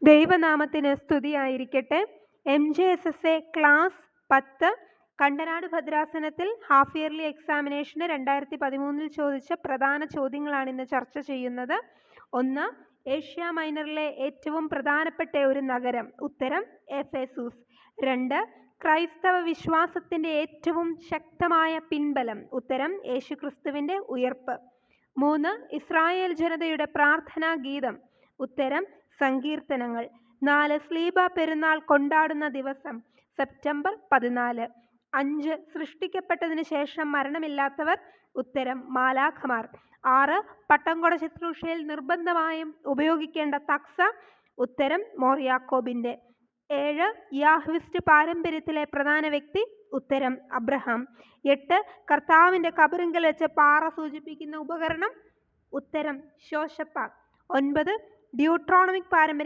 ദൈവനാമത്തിന് സ്തുതിയായിരിക്കട്ടെ. MJSSA class 10 Kandanad ഭദ്രാസനത്തിൽ ഹാഫ് ഇയർലി എക്സാമിനേഷന് 2013 ചോദിച്ച പ്രധാന ചോദ്യങ്ങളാണ് ഇന്ന് ചർച്ച ചെയ്യുന്നത്. 1. ഏഷ്യ മൈനറിലെ ഏറ്റവും പ്രധാനപ്പെട്ട ഒരു നഗരം. ഉത്തരം എഫേസൂസ്. 2. ക്രൈസ്തവ വിശ്വാസത്തിന്റെ ഏറ്റവും ശക്തമായ പിൻബലം. ഉത്തരം യേശുക്രിസ്തുവിന്റെ ഉയർപ്പ്. 3. ഇസ്രായേൽ ജനതയുടെ പ്രാർത്ഥനാ ഗീതം. ഉത്തരം സങ്കീർത്തനങ്ങൾ. 4. സ്ലീബ പെരുന്നാൾ കൊണ്ടാടുന്ന ദിവസം. സെപ്റ്റംബർ 14. 5. സൃഷ്ടിക്കപ്പെട്ടതിന് ശേഷം മരണമില്ലാത്തവർ. ഉത്തരം മാലാഖമാർ. 6. പട്ടംകൊട ശുശ്രൂഷയിൽ നിർബന്ധമായും ഉപയോഗിക്കേണ്ട തക്സ. ഉത്തരം മോർ യാക്കോബിന്റെ. 7. യാഹ്വിസ്റ്റ് പാരമ്പര്യത്തിലെ പ്രധാന വ്യക്തി. ഉത്തരം അബ്രഹാം. 8. കർത്താവിന്റെ കബറിങ്കൽ വെച്ച് പാറ സൂചിപ്പിക്കുന്ന ഉപകരണം. ഉത്തരം ശോശപ്പ. 9. ഡ്യൂട്രോണമിക് പാരമ്പര്യം